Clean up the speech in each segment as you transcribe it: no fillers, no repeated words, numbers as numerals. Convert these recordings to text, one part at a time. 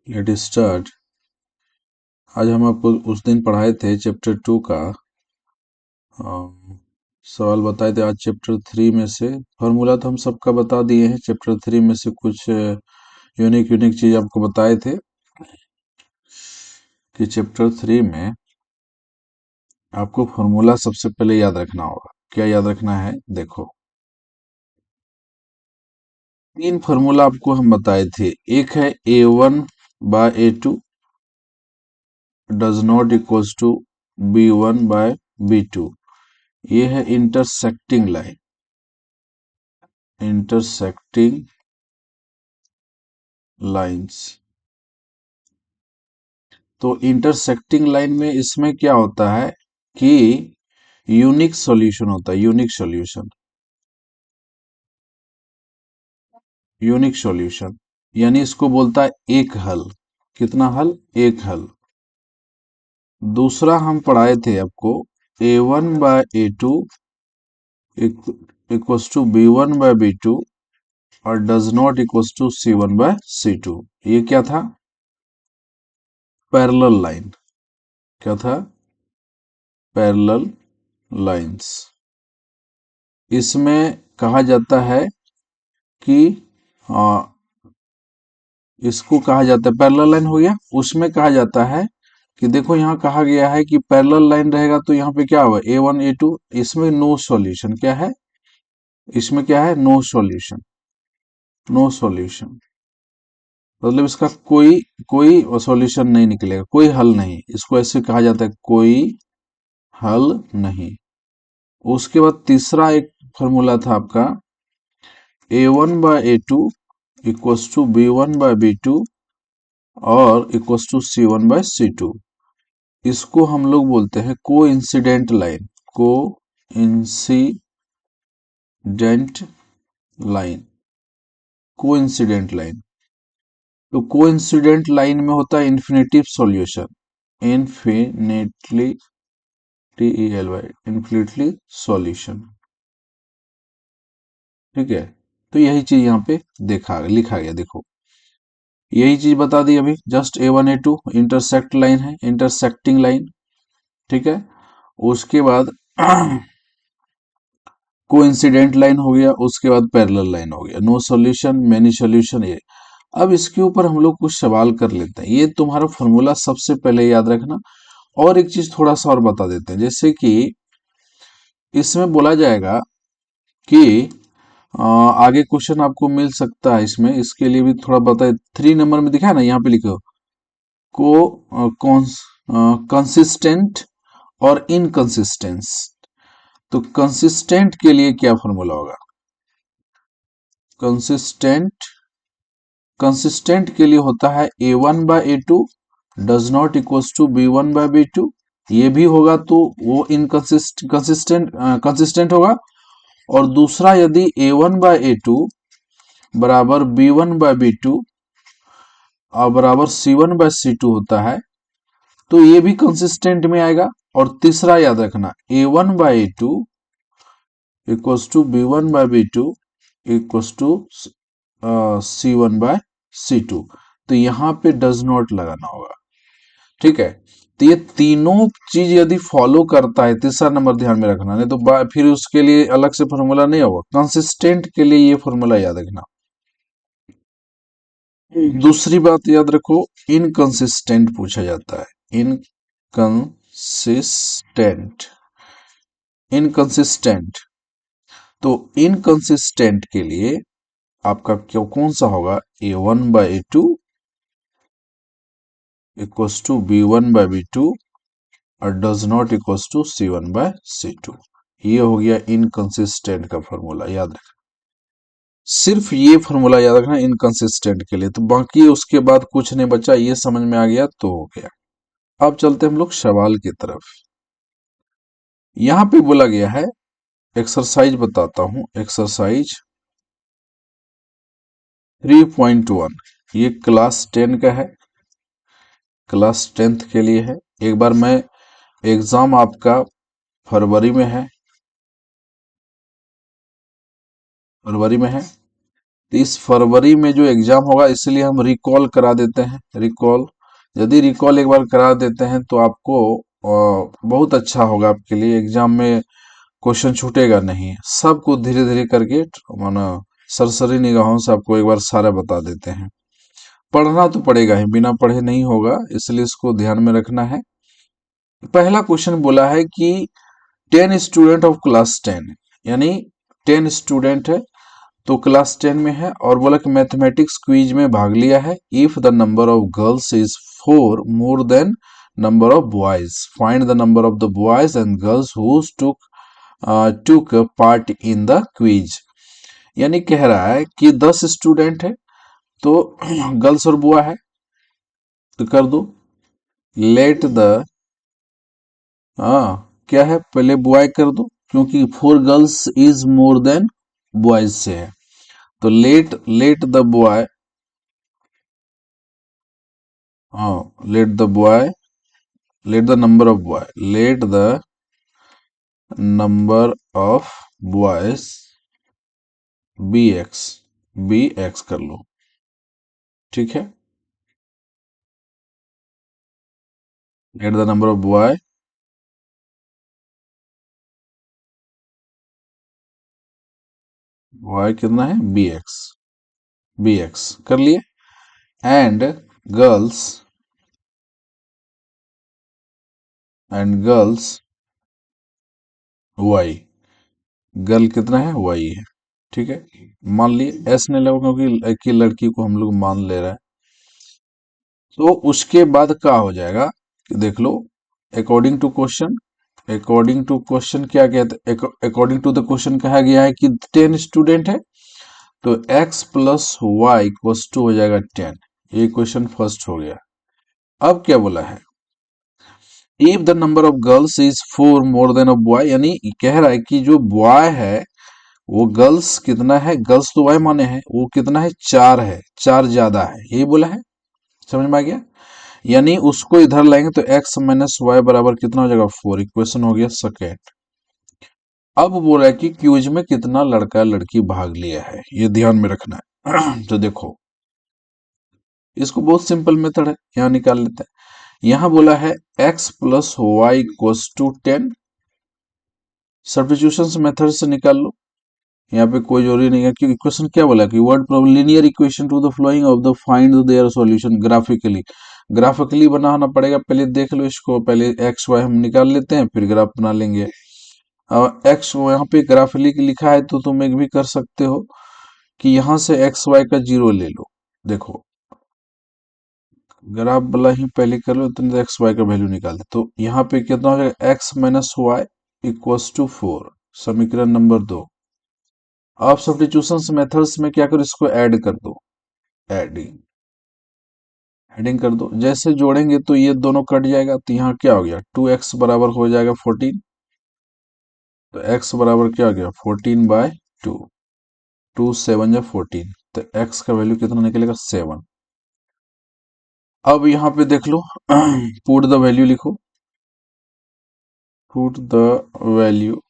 Let start. आज हम आपको उस दिन पढ़ाए थे चैप्टर 2 का सवाल बताए थे। आज चैप्टर 3 में से फॉर्मूला तो हम सबका बता दिए हैं। चैप्टर 3 में से कुछ यूनिक यूनिक चीज आपको बताए थे कि चैप्टर 3 में आपको फॉर्मूला सबसे पहले याद रखना होगा। क्या याद रखना है? देखो, 3 फॉर्मूला आपको हम बताए थे। एक है A1/A2 does not equals to B1/B2। ये है इंटरसेक्टिंग लाइन। Intersecting lines. तो इंटरसेक्टिंग लाइन में इसमें क्या होता है कि यूनिक सॉल्यूशन होता है। यूनिक सॉल्यूशन, यूनिक सॉल्यूशन यानी इसको बोलता है एक हल। कितना हल? एक हल। दूसरा हम पढ़ाए थे आपको A1/A2 इक्वल्स टू B1/B2 और does not equals to C1/C2। ये क्या था? Parallel line. क्या था? Parallel lines. इसमें कहा जाता है कि आ, इसको कहा जाता है पैरेलल लाइन हो गया। उसमें कहा जाता है कि देखो यहाँ कहा गया है कि पैरेलल लाइन रहेगा तो यहाँ पे क्या होगा? A1 A2। इसमें नो सॉल्यूशन। क्या है इसमें? क्या है? No solution. नो सॉल्यूशन मतलब इसका कोई कोई सॉल्यूशन नहीं निकलेगा, कोई हल नहीं। इसको ऐसे कहा जाता है, कोई हल नहीं। उसके बाद तीसरा एक फॉर्मूला था आपका A1/A2 इक्वल्स टू B1/B2 और इक्वल्स टू C1/C2। इसको हम लोग बोलते हैं को इंसिडेंट लाइन। को इंसिडेंट लाइन। को इंसिडेंट लाइन। तो को इंसिडेंट लाइन में होता है infinitive solution. Infinitely, TELY, infinitely solution. ठीक है। तो यही चीज यहाँ पे देखा लिखा गया। देखो, यही चीज बता दी अभी। Just A1 A2 intersect line है, इंटरसेक्टिंग लाइन। ठीक है। उसके बाद कोइंसिडेंट लाइन हो गया। उसके बाद पैरेलल लाइन हो गया। No solution, many solution. ये अब इसके ऊपर हम लोग कुछ सवाल कर लेते हैं। ये तुम्हारा फॉर्मूला सबसे पहले याद रखना। और एक चीज थोड़ा सा और बता देते हैं, जैसे कि इसमें बोला जाएगा कि आगे क्वेश्चन आपको मिल सकता है इसमें। इसके लिए भी थोड़ा बताए। 3 नंबर में दिखा है ना, यहाँ पे लिखो को कंसिस्टेंट और इनकंसिस्टेंस। तो कंसिस्टेंट के लिए क्या फॉर्मूला होगा? कंसिस्टेंट कंसिस्टेंट के लिए होता है A1/A2 does not equals to B1/B2। ये भी होगा तो वो कंसिस्टेंट कंसिस्टेंट होगा। और दूसरा, यदि A1/A2 बराबर B1/B2 और बराबर C1/C2 होता है तो ये भी कंसिस्टेंट में आएगा। और तीसरा याद रखना, A1/A2 equals to B1/B2 equals to C1/C2। तो यहाँ पे डज नॉट लगाना होगा। ठीक है। तो ये तीनों चीज यदि फॉलो करता है, तीसरा नंबर ध्यान में रखना, नहीं तो फिर उसके लिए अलग से फॉर्मूला नहीं होगा। कंसिस्टेंट के लिए ये फॉर्मूला याद रखना। दूसरी बात याद रखो, इनकंसिस्टेंट पूछा जाता है। Inconsistent, inconsistent. तो इनकंसिस्टेंट के लिए आपका क्यों कौन सा होगा? A1/A2 इक्वल्स टू B1/B2 और does not equals to C1/C2। ये हो गया इनकंसिस्टेंट का फॉर्मूला। याद रखना, सिर्फ ये फॉर्मूला याद रखना इनकंसिस्टेंट के लिए। तो बाकी उसके बाद कुछ नहीं बचा। ये समझ में आ गया तो हो गया। अब चलते हम लोग सवाल की तरफ। यहां पे बोला गया है, एक्सरसाइज बताता हूं। एक्सरसाइज 3.1, ये क्लास 10 का है। क्लास 10th के लिए है। एक बार मैं एग्जाम आपका फरवरी में है। फरवरी में है। तो इस फरवरी में जो एग्जाम होगा, इसलिए हम रिकॉल करा देते हैं। रिकॉल, यदि रिकॉल एक बार करा देते हैं तो आपको बहुत अच्छा होगा आपके लिए। एग्जाम में क्वेश्चन छूटेगा नहीं, सबको धीरे धीरे करके माना सरसरी निगाहों से आपको एक बार सारा बता देते हैं। पढ़ना तो पड़ेगा ही, बिना पढ़े नहीं होगा, इसलिए इसको ध्यान में रखना है। पहला क्वेश्चन बोला है कि 10 स्टूडेंट ऑफ क्लास 10, यानी 10 स्टूडेंट है तो क्लास 10 में है, और बोला कि मैथमेटिक्स क्विज में भाग लिया है। If the number of girls is 4 more than number of boys, find the number of the boys and girls who took part in the quiz. यानी कह रहा है कि 10 स्टूडेंट है तो गर्ल्स और बॉय है, तो कर दो लेट द, क्या है, पहले बॉय कर दो क्योंकि 4 girls is more than boys से है। तो let the boy, let the boy, let the number of boy, let the number of boys be x कर लो, ठीक है। Let the number of boy कितना है, बी एक्स कर लिए। And girls, girls y, girl कितना है, वाई है, ठीक है। मान लिए, एस ने लगा क्योंकि एक ही लड़की को हम लोग मान ले रहे हैं। तो उसके बाद क्या हो जाएगा कि देख लो, अकॉर्डिंग टू क्वेश्चन, क्या कहते हैं, अकॉर्डिंग टू द क्वेश्चन कहा गया है कि 10 स्टूडेंट है तो x plus y equals to हो जाएगा 10। ये क्वेश्चन फर्स्ट हो गया। अब क्या बोला है, if the number of girls is 4 more than of boy, यानी कह रहा है कि जो बॉय है वो गर्ल्स कितना है, गर्ल्स तो वाई माने हैं, वो कितना है, 4 है, 4 ज्यादा है, यही बोला है। समझ में आ गया। यानी उसको इधर लाएंगे तो x माइनस वाई बराबर कितना हो जाएगा, 4। इक्वेशन हो गया सेकेंड। अब बोल रहा है कि क्यूज में कितना लड़का लड़की भाग लिया है, ये ध्यान में रखना है। तो देखो, इसको बहुत सिंपल मेथड है, यहाँ निकाल लेते हैं। यहाँ बोला है x plus y equals to 10, substitution method से निकाल लो। यहाँ पे कोई जरूरी नहीं है कि इक्वेशन क्या बोला कि word problem linear equation to the following of the find their solution graphically. Graphically बनाना पड़ेगा, पहले देख लो इसको, पहले एक्स वाई हम निकाल लेते हैं फिर ग्राफ बना लेंगे। एक्स यहाँ पे ग्राफिकली लिखा है तो तुम एक भी कर सकते हो कि यहाँ से एक्स वाई का 0 ले लो। देखो ग्राफ वाला ही पहले कर लो तो एक्स वाई का वैल्यू निकाल दे, तो यहाँ पे कितना हो जाएगा, x minus y equals to 4, समीकरण नंबर 2। आप सब्स्टिट्यूशन मेथड्स में क्या करो, इसको ऐड कर दो, एडिंग, हेडिंग कर दो। जैसे जोड़ेंगे तो ये दोनों कट जाएगा, तो यहाँ क्या हो गया, 2x बराबर हो जाएगा 14। तो x बराबर क्या हो गया, 14/2, 2 7 या 14, तो x का वैल्यू कितना निकलेगा, 7। अब यहाँ पे देख लो, पुट द वैल्यू लिखो, put the value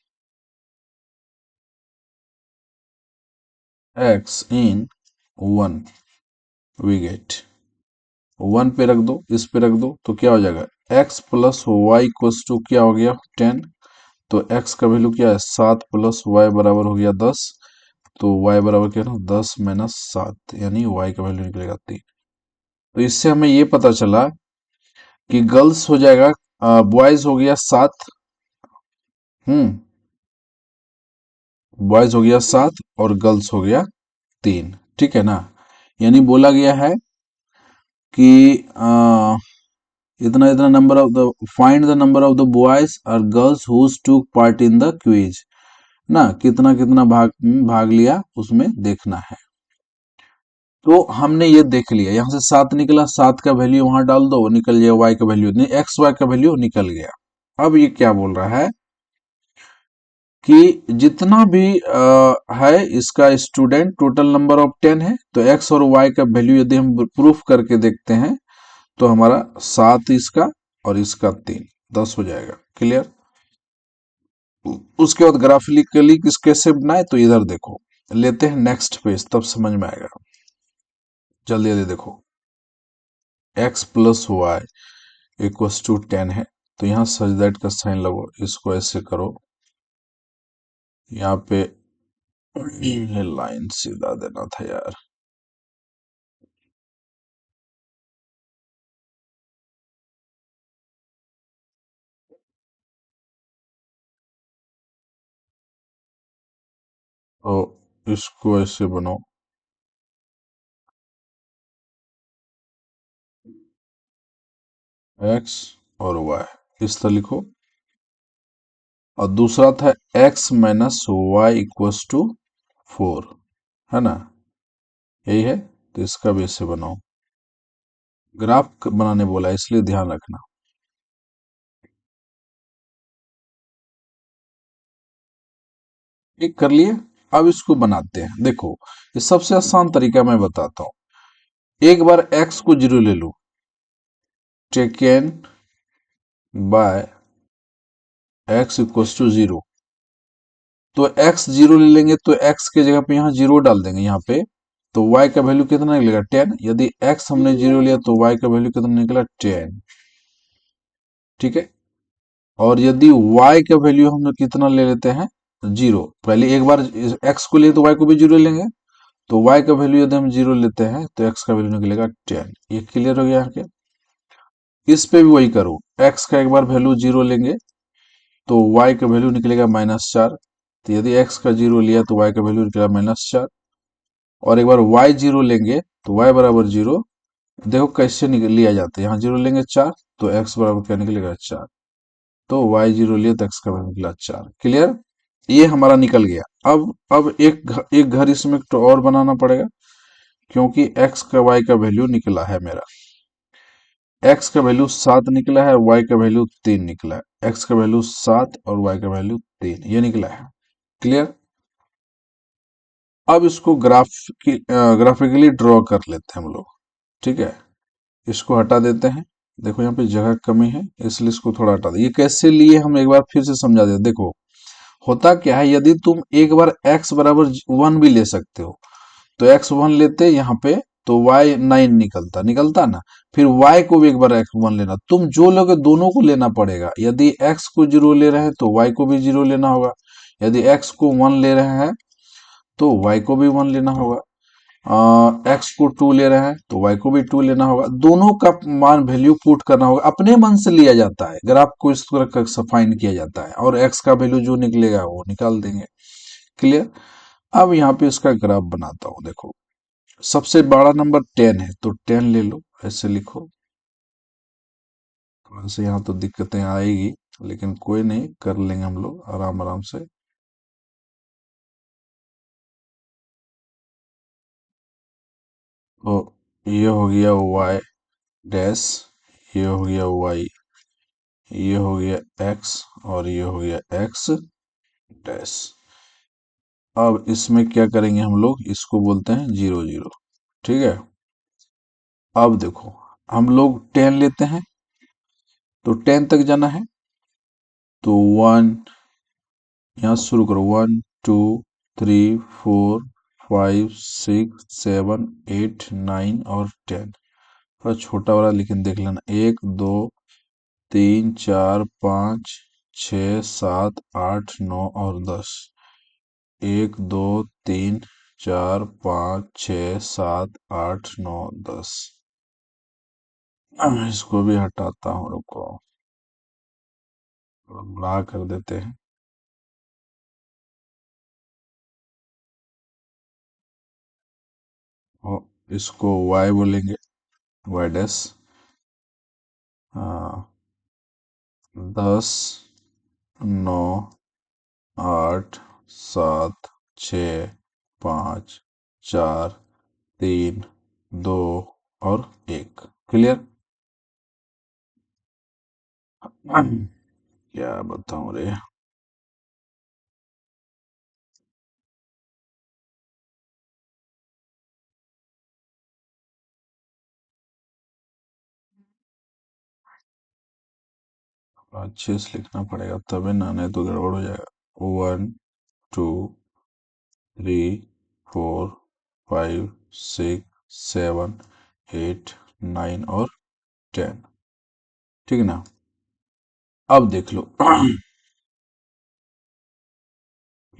x in 1, we get 1 पे रख दो, इस पे रख दो, तो क्या हो जाएगा, x plus y equals to क्या हो गया, 10। तो x का वैल्यू क्या है, 7 प्लस वाई बराबर हो गया 10। तो y बराबर क्या है, 10 माइनस 7, यानी y का वैल्यू निकलेगा 3। तो इससे हमें ये पता चला कि गर्ल्स हो जाएगा, बॉयज हो गया 7, बॉयज हो गया 7 और गर्ल्स हो गया 3, ठीक है ना। यानी बोला गया है कि इतना इतना number of the, find the number of the boys और girls whose took part in the quiz, ना कितना कितना भाग लिया उसमें देखना है। तो हमने ये देख लिया, यहां से 7 निकला, 7 का वैल्यू वहां डाल दो, निकल जाएगा y का वैल्यू, नहीं एक्स वाई का वैल्यू निकल गया। अब ये क्या बोल रहा है कि जितना भी है इसका स्टूडेंट, टोटल नंबर ऑफ 10 है, तो x और y का वैल्यू यदि हम प्रूफ करके देखते हैं तो हमारा 7 इसका और इसका 3, 10 हो जाएगा। क्लियर। उसके बाद ग्राफिकली किस कैसे बनाए, तो इधर देखो, लेते हैं नेक्स्ट पेज, तब समझ में आएगा। जल्दी जल्दी देखो, x plus y equals to 10 है, तो यहाँ सच दैट का साइन लगो, इसको ऐसे करो, यहाँ पे ये लाइन सीधा देना था यार। तो इसको ऐसे बनाओ, x और y इस तरह लिखो, और दूसरा था x minus y equals to 4, है ना, यही है, तो इसका भी ऐसे बनाओ। ग्राफ बनाने बोला है, इसलिए ध्यान रखना। एक कर लिए, अब इसको बनाते हैं। देखो, ये सबसे आसान तरीका मैं बताता हूँ। एक बार x को जीरो ले लो, taken by x equals to zero, तो x जीरो ले लेंगे, तो x के जगह पे यहाँ जीरो डाल देंगे यहाँ पे, तो y का वैल्यू कितना निकलेगा 10। यदि x हमने जीरो लिया तो y का वैल्यू कितना निकला 10, ठीक है। और यदि y का वैल्यू हम कितना ले लेते हैं जीरो, पहले एक बार x को लिए तो y को भी जीरो लेंगे, तो y का वैल्यू यदि हम जीरो लेते हैं तो x का वैल्यू निकलेगा 10। ये क्लियर हो गया यहाँ के। इस पे भी वही करो, x का एक बार वैल्यू जीरो लेंगे तो y का वैल्यू निकलेगा -4, तो यदि x का जीरो लिया तो y का वैल्यू निकलेगा -4, और एक बार y जीरो लेंगे तो y बराबर जीरो। देखो कैसे निकल लिया जाता है, यहाँ जीरो लेंगे 4, तो x बराबर क्या निकलेगा 4, तो y जीरो लिए तो x का वैल्यू निकला 4। क्लियर, ये हमारा निकल गया। अब एक घर इसमें तो और बनाना पड़ेगा, क्योंकि x का y का वैल्यू निकला है मेरा, x का वैल्यू 7 निकला है, y का वैल्यू 3 निकला है, x का वैल्यू 7 और y का वैल्यू 3, ये निकला है। क्लियर, अब इसको ग्राफिकली ड्रॉ कर लेते हैं हम लोग, ठीक है। इसको हटा देते हैं, देखो यहाँ पे जगह कमी है, इसलिए इसको थोड़ा हटा दे। ये कैसे लिए हम एक बार फिर से समझा देते, देखो होता क्या है, यदि तुम एक बार x बराबर 1 भी ले सकते हो, तो x1 लेते यहाँ पे, तो y9 निकलता निकलता ना, फिर y को भी एक बार x1 लेना, तुम जो लोगे दोनों को लेना पड़ेगा। यदि x को जीरो ले रहे हैं तो y को भी जीरो लेना होगा, यदि x को 1 ले रहे हैं तो y को भी 1 लेना होगा, x को 2 ले रहे हैं तो y को भी 2 लेना होगा। दोनों का मान वैल्यू पुट करना होगा, अपने मन से लिया जाता है, ग्राफ को इस तरह फाइंड किया जाता है, और x का वैल्यू जो निकलेगा वो निकाल देंगे। क्लियर, अब यहाँ पे इसका ग्राफ बनाता हूँ। देखो, सबसे बड़ा नंबर 10 है, तो 10 ले लो, ऐसे लिखो। वैसे यहाँ तो दिक्कतें आएगी, लेकिन कोई नहीं, कर लेंगे हम लोग आराम आराम से। तो ये हो गया y डैश, ये हो गया y, ये हो गया x, और ये हो गया x डैश। अब इसमें क्या करेंगे हम लोग, इसको बोलते हैं 0 0, ठीक है। अब देखो, हम लोग 10 लेते हैं, तो 10 तक जाना है, तो 1, यहाँ शुरू करो, 1 2 3 4 5 6 7 8 9 और 10, थोड़ा छोटा वाला लेकिन देख लेना, 1 2 3 4 5 6 7 8 9 और 10, 1 2 3 4 5 6 7 8 9 10। इसको भी हटाता हूँ, रुको, थोड़ा बड़ा कर देते हैं, और इसको y बोलेंगे, y डैश। हाँ, 10 9 8 7 6 5 4 3 2 और 1। क्लियर, क्या बताऊं रे, अच्छे से लिखना पड़ेगा तभी ना, नहीं तो गड़बड़ हो जाएगा। 1 2 3 4 5 6 7 8 9 और 10। ठीक है ना। अब देख लो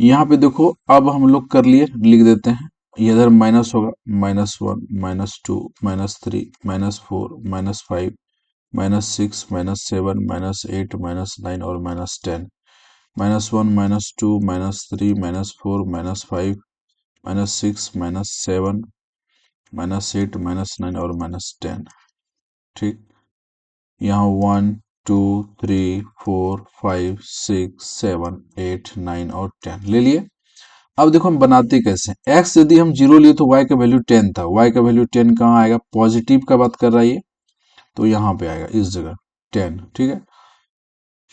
यहाँ पे देखो, अब हम लोग कर लिए, लिख देते हैं। ये इधर माइनस होगा, -1 -2 -3 -4 -5 -6 -7 -8 -9 और -10। -1 -2 -3 -4 -5 -6 -7 -8 -9 और -10। ठीक। यहाँ 1 2 3 4 5 6 7 8 9 और 10 ले लिए। अब देखो हम बनाते कैसे हैं। x यदि हम 0 लिए तो y का वैल्यू 10 था। y का वैल्यू 10 कहाँ आएगा? पॉजिटिव का बात कर रहा है ये, तो यहाँ पे आएगा इस जगह 10। ठीक है।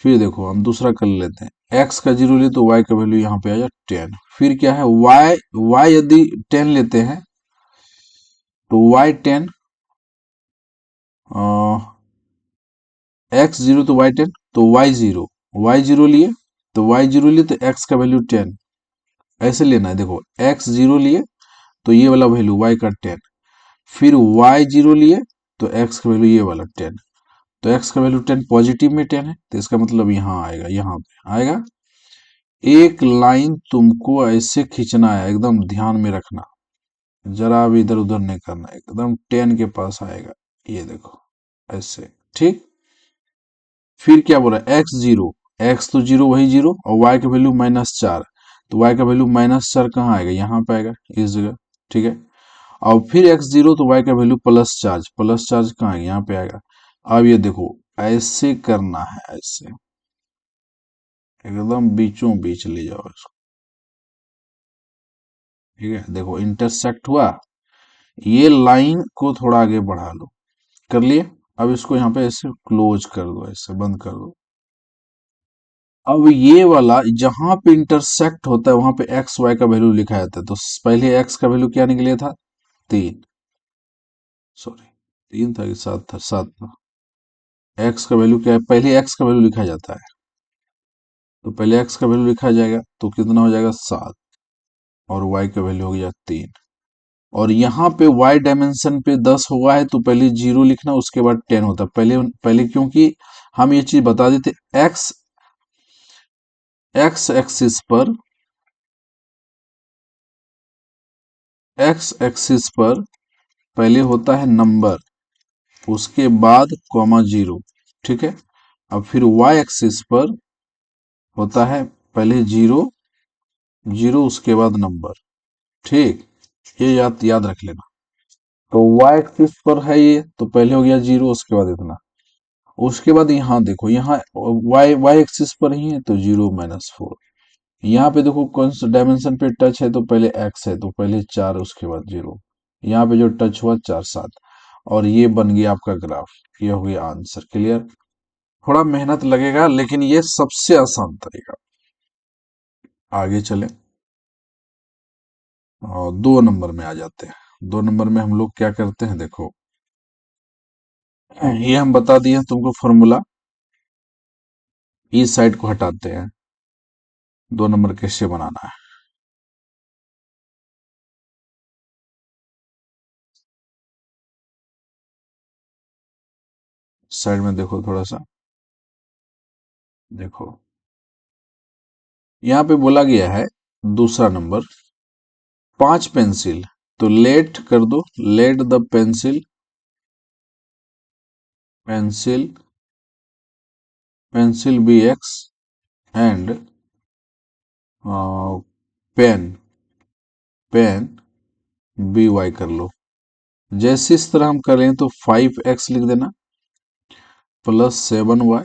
फिर देखो हम दूसरा कर लेते हैं। x का 0 लिए तो y का वैल्यू यहाँ पे आएगा 10। फिर क्या है, y यदि 10 लेते हैं तो y 10, x 0 तो y 10, तो y 0 लिए तो x का वैल्यू 10। ऐसे लेना है। देखो x 0 लिए तो ये वाला वैल्यू y का 10, फिर y 0 लिए तो x का वैल्यू ये वाला 10। तो x का वैल्यू 10 पॉजिटिव में 10 है, तो इसका मतलब यहाँ आएगा, यहाँ पे आएगा। एक लाइन तुमको ऐसे खींचना है, एकदम ध्यान में रखना, जरा भी इधर उधर नहीं करना, एकदम 10 के पास आएगा। ये देखो ऐसे। ठीक। फिर क्या बोल रहा है, x तो जीरो, वही जीरो, और y का वैल्यू -4, तो y का वैल्यू -4 कहाँ आएगा? यहाँ पे आएगा इस जगह। ठीक है। और फिर x0 तो y का वैल्यू +4 कहाँ आएगा? यहाँ पे आएगा। अब ये देखो ऐसे करना है, ऐसे एकदम बीचों बीच ले जाओ इसको। ठीक है। देखो इंटरसेक्ट हुआ, ये लाइन को थोड़ा आगे बढ़ा लो। कर लिए। अब इसको यहाँ पे ऐसे क्लोज कर दो, ऐसे बंद कर दो। अब ये वाला जहां पे इंटरसेक्ट होता है वहां पे एक्स वाई का वैल्यू लिखा जाता है। तो पहले एक्स का वैल्यू क्या निकले था? 3। सॉरी, 3 था कि 7 था? 7 था। एक्स का वैल्यू क्या है? पहले एक्स का वैल्यू लिखा जाता है, तो पहले एक्स का वैल्यू लिखा जाएगा तो कितना हो जाएगा? 7। और वाई का वैल्यू हो गया 3। और यहाँ पे y डायमेंशन पे 10 हुआ है तो पहले 0 लिखना, उसके बाद 10 होता है। पहले पहले क्योंकि हम ये चीज बता देते, एक्स एक्स एक्सिस पर पहले होता है नंबर, उसके बाद कॉमा 0। ठीक है। अब फिर y एक्सिस पर होता है पहले 0 0, उसके बाद नंबर। ठीक। ये याद रख लेना। तो y एक्सिस पर है ये, तो पहले हो गया 0, उसके बाद इतना। उसके बाद यहाँ देखो, यहाँ y एक्सिस पर ही है तो 0 -4। यहाँ पे देखो कौन सा डायमेंशन पे टच है, तो पहले x है तो पहले 4, उसके बाद 0। यहाँ पे जो टच हुआ 4 7। और ये बन गया आपका ग्राफ। ये हो गया आंसर। क्लियर। थोड़ा मेहनत लगेगा लेकिन ये सबसे आसान तरीका। आगे चले और 2 नंबर में आ जाते हैं। 2 नंबर में हम लोग क्या करते हैं, देखो ये हम बता दिए हैं तुमको फॉर्मूला। इस साइड को हटाते हैं। 2 नंबर कैसे बनाना है, साइड में देखो थोड़ा सा। देखो यहाँ पे बोला गया है दूसरा नंबर, 5 पेंसिल। तो लेट कर दो, let the pencil pencil be x and pen pen be y कर लो। जैसे इस तरह हम करें तो 5x लिख देना +7y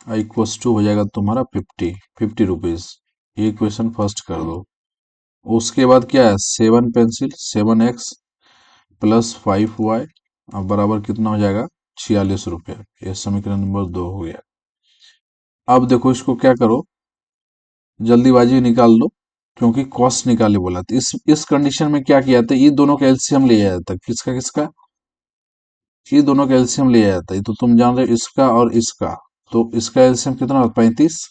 इक्वल्स टू हो जाएगा तुम्हारा 50 रुपीज। ये क्वेश्चन फर्स्ट कर दो। उसके बाद क्या है, 7 पेंसिल 7x +5y अब बराबर कितना हो जाएगा? 46 रुपये। ये समीकरण नंबर 2 हो गया। अब देखो इसको क्या करो, जल्दीबाजी निकाल दो, क्योंकि कॉस्ट निकाले बोला था। इस कंडीशन में क्या किया था, ये दोनों का एलसीएम लिया जाता है। किसका किसका? ये दोनों का एलसीएम लिया जाता है। ये तो तुम जान रहे हो, इसका और इसका। तो इसका एलसीएम कितना होगा? 35।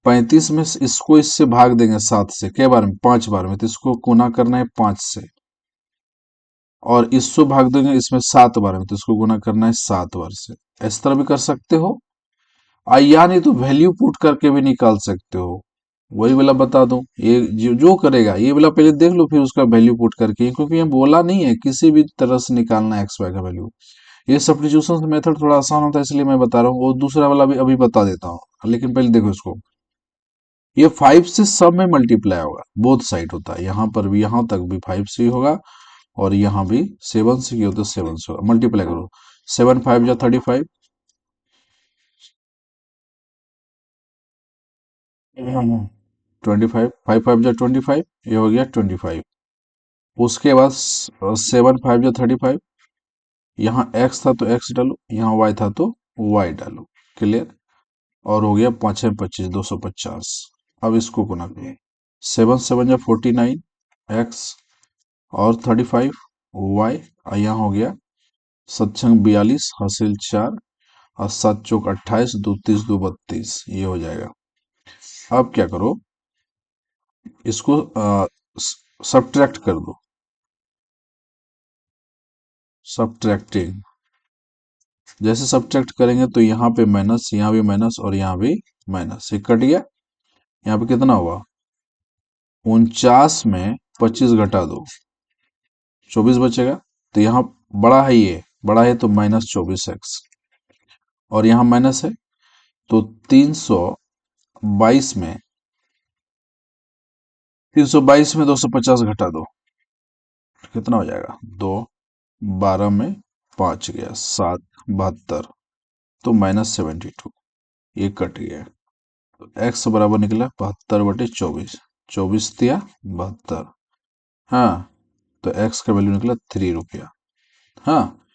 35 में इसको इससे भाग देंगे 7 से, कै बार में? 5 बार में, तो इसको गुना करना है 5 से, और इसको भाग देंगे इसमें 7 बार में, तो इसको गुना करना है 7 बार से। इस तरह भी कर सकते हो, या नहीं तो वैल्यू पुट करके भी निकाल सकते हो। वही वाला बता दूं, ये जो करेगा ये वाला पहले देख लो, फिर उसका वैल्यू पुट करके, क्योंकि ये बोला नहीं है किसी भी तरह से निकालना है एक्स वाई का वैल्यू। ये सब्स्टिट्यूशन मेथड थोड़ा आसान होता है, इसलिए मैं बता रहा हूँ। वो दूसरा वाला भी अभी बता देता हूँ, लेकिन पहले देखो इसको। ये 5 से सब में मल्टीप्लाई होगा, बोथ साइड होता है, यहाँ पर भी, यहाँ तक भी 5 से ही होगा, और यहाँ भी 7 से ही होता है, 7 से होगा। मल्टीप्लाई करो, 7 5 जा 35, 25, 5 5 जा 25, ये हो गया 25। उसके बाद 7 5 जा 35, यहाँ x था तो x डालो, यहाँ y था तो y डालो। क्लियर? और हो गया 5 25, 250। अब इसको गुना करो, 7 7 जा 49, x और 35 y, और यहाँ हो गया 7 छंग 42, हासिल 4, और 7 चौक 28, 2 30 2 32, ये हो जाएगा। अब क्या करो, इसको सब्ट्रैक्ट कर दो, सब्ट्रैक्टिंग। जैसे सब्ट्रैक्ट करेंगे तो यहाँ पे माइनस, यहाँ भी माइनस, और यहाँ भी माइनस, ये कट गया। यहाँ पे कितना हुआ? 49 में 25 घटा दो, 24 बचेगा। तो यहाँ बड़ा है, ये बड़ा है तो -24x, और यहाँ माइनस है तो 322 में 322 में 250 घटा दो, कितना हो जाएगा? 2 12 में 5 गया 7, 72, तो -72, ये कट गया। तो x बराबर निकला 72/24, 24 दिया 72। हाँ, तो x का वैल्यू निकला 3 रुपया। हाँ,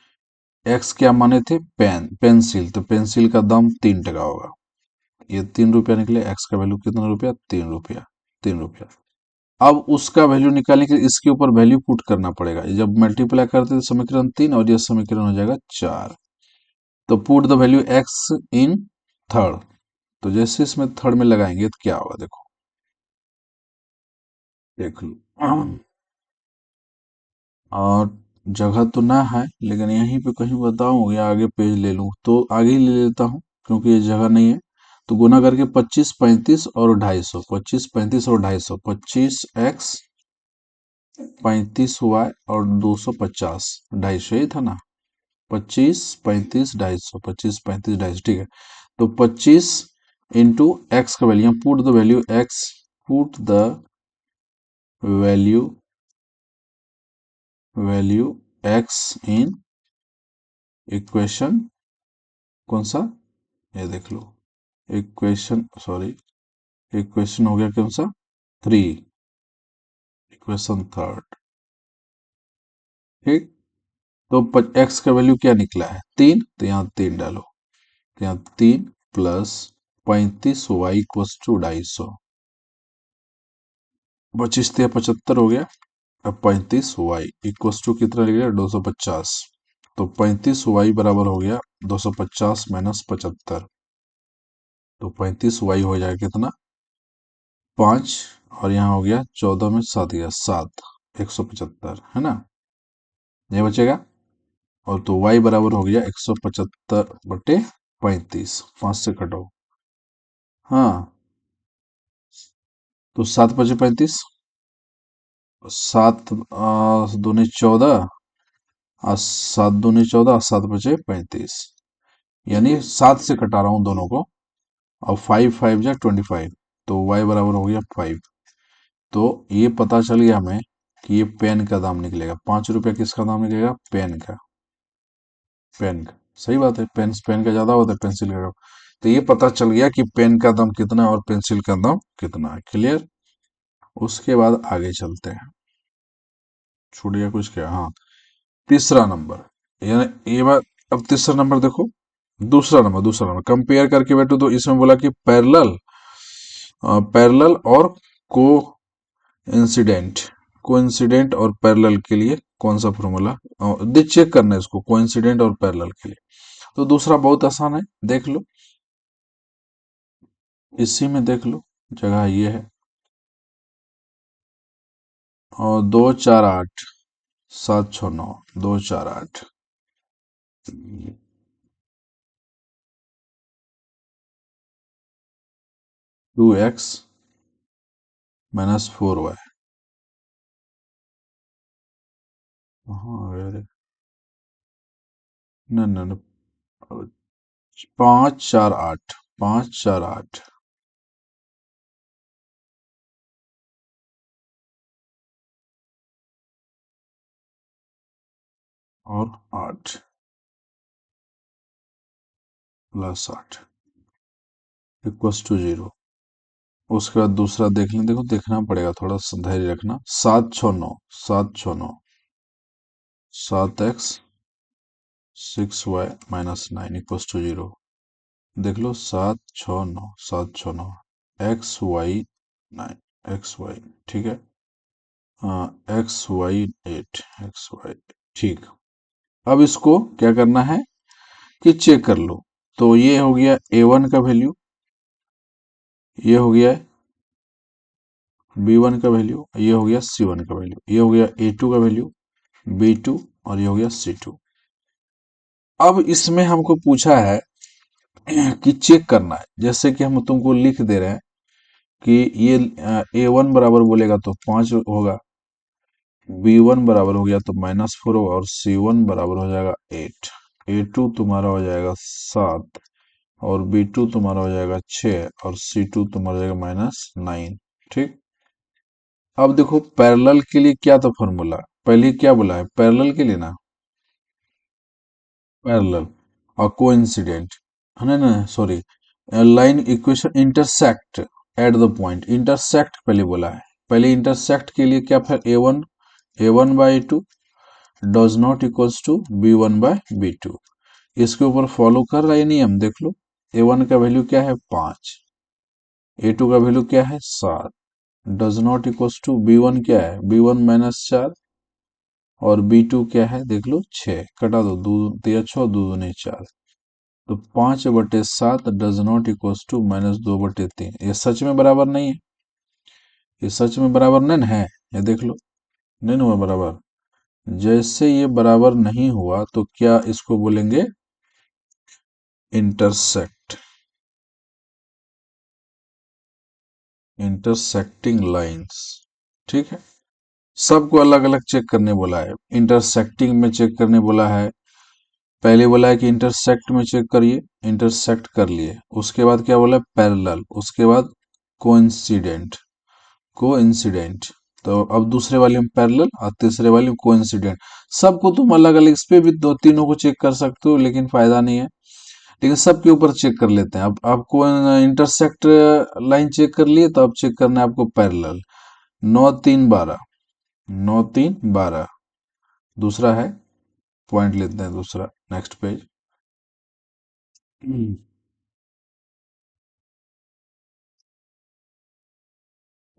x क्या माने थे? पेंसिल, तो पेंसिल का दाम 3 टका होगा, ये 3 रुपया निकले। x का वैल्यू कितना रुपया? 3 रुपया, 3 रुपया। अब उसका वैल्यू निकालने के लिए इसके ऊपर वैल्यू पुट करना पड़ेगा। जब मल्टीप्लाई करते हैं तो समीकरण 3, और यह समीकरण हो जाएगा 4। तो put the value x in third, तो जैसे इसमें थर्ड में लगाएंगे तो क्या होगा, देखो, देख लो। और जगह तो ना है, लेकिन यहीं पे कहीं बताऊं या आगे पेज ले लूं, तो आगे ही ले लेता हूं, क्योंकि ये जगह नहीं है। तो गुना करके 25 35 और 250, 25 35 और 250, 25x 35y और 250, 250 ही था ना? 25 35 250, 25 35 250, ठीक है। तो 25 इंटू एक्स का value, put the value x, put the value value x in equation, कौन सा? ये देख लो, इक्वेशन, सॉरी, इक्वेशन हो गया कौन सा? 3, इक्वेशन थर्ड। ठीक, तो एक्स का वैल्यू क्या निकला है? 3, तो यहाँ 3 डालो, तो यहाँ 3 प्लस 35y इक्वस टू 250, 25 75 हो गया। अब 35y इक्वस टू कितना लिख गया? 250। तो 35y बराबर हो गया 250 माइनस 75, तो 35y हो जाएगा कितना? 5, और यहाँ हो गया 14 में 7 गया 7, 175 है ना? ये बचेगा। और तो y बराबर हो गया 175/35, 5 से कटो। हाँ, तो 7 × 5 = 35, 7 दूनी 14, और 7 दूनी 14, और 7 × 5 = 35, यानी 7 से कटा रहा हूँ दोनों को। और 5 5 जा 25, तो y बराबर हो गया 5। तो ये पता चल गया हमें कि ये पेन का दाम निकलेगा। 5 रुपया किसका दाम निकलेगा? पेन का, पेन का। सही बात है, पेन पेन का ज्यादा होता है पेंसिल का कम। तो ये पता चल गया कि पेन का दाम कितना है और पेंसिल का दाम कितना है। क्लियर? उसके बाद आगे चलते हैं, छूट गया कुछ क्या? हाँ, तीसरा नंबर, यानी ये बात। अब तीसरा नंबर देखो, दूसरा नंबर कंपेयर करके बैठो, तो इसमें बोला कि पैरेलल, पैरेलल और को इंसिडेंट, कोइंसिडेंट और पैरेलल के लिए कौन सा फॉर्मूला, चेक करना है इसको, कोइंसिडेंट और पैरेलल के लिए। तो दूसरा बहुत आसान है, देख लो। इसी में देख लो, जगह ये है। और 2 4 8 7 6 9, 2 4 8, 2x - 4y। हाँ अरे, न न न, 5 4 8, 5 4 8, और 8 +8 =0। उसके बाद दूसरा देख लें, देखो देखना पड़ेगा, थोड़ा सा धैर्य रखना। 7 6 9, 7 6 9, 7x - 6y - 9 =0। देख लो, 7 6 9, 7 6 9, XY ठीक है। हाँ, XY 8, ठीक। अब इसको क्या करना है कि चेक कर लो। तो ये हो गया A1 का वैल्यू, ये हो गया B1 का वैल्यू, ये हो गया C1 का वैल्यू, ये हो गया A2 का वैल्यू, B2, और ये हो गया C2। अब इसमें हमको पूछा है कि चेक करना है, जैसे कि हम तुमको लिख दे रहे हैं कि ये A1 बराबर बोलेगा तो 5 होगा, B1 बराबर हो गया तो -4 होगा, और C1 बराबर हो जाएगा 8। A2 तुम्हारा हो जाएगा 7, और B2 तुम्हारा हो जाएगा 6, और C2 तुम्हारा हो जाएगा -9। ठीक। अब देखो पैरेलल के लिए क्या था फॉर्मूला, पहले क्या बोला है पैरेलल के लिए ना, पैरेलल और कोइंसिडेंट, है ना, sorry, line equation intersect at the point, intersect पहले बोला है। पहले इंटरसेक्ट के लिए क्या था, A1/A2 does not equals to B1/B2। इसके ऊपर फॉलो कर रहा है नियम, देख लो। A1 का वैल्यू क्या है 5, A2 का वैल्यू क्या है 7, does not equals to B1 क्या है B1 -4, और B2 क्या है देख लो 6, कटा दो, दो तिया 6, दो दूनी 4, तो 5/7 डज नॉट इक्वल्स टू -2/3। ये सच में बराबर नहीं है, ये सच में बराबर नहीं है, ये देख लो, नहीं हुआ बराबर। जैसे ये बराबर नहीं हुआ तो क्या इसको बोलेंगे, इंटरसेक्ट, इंटरसेक्टिंग लाइंस। ठीक है, सबको अलग अलग चेक करने बोला है। इंटरसेक्टिंग में चेक करने बोला है, पहले बोला है कि इंटरसेक्ट में चेक करिए, इंटरसेक्ट कर लिए। उसके बाद क्या बोला है पैरेलल, उसके बाद कोइंसिडेंट, कोइंसिडेंट। तो अब दूसरे वाले में पैरेलल और तीसरे वाले में कोइंसिडेंट। सबको तुम अलग अलग, इस पे भी दो तीनों को चेक कर सकते हो, लेकिन फायदा नहीं है। लेकिन सबके ऊपर चेक कर लेते हैं। अब आपको इंटरसेक्ट लाइन चेक कर लिए, तो अब चेक करना है आपको पैरेलल। 9 3 12, 9 3 12 दूसरा है, पॉइंट लेते हैं दूसरा, नेक्स्ट पेज।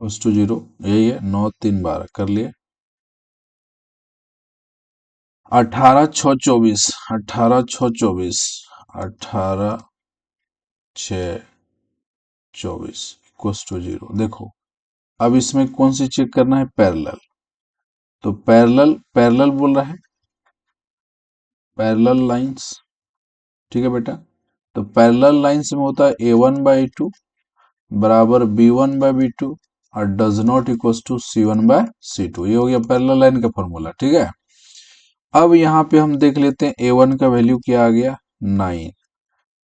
उस टू जीरो, यही है, 9 3 12 कर लिए। 18 6 24, 18 6 24, 18 6 24 देखो। अब इसमें कौन सी चेक करना है, पैरेलल। तो पैरेलल, पैरेलल बोल रहा है, पैरेलल लाइंस। ठीक है बेटा, तो पैरेलल लाइंस में होता है A1/A2 बराबर B1/B2, और does not equal to C1/C2। ये हो गया पैरेलल लाइन का फॉर्मूला। ठीक है, अब यहाँ पे हम देख लेते हैं A1 का वैल्यू क्या आ गया 9,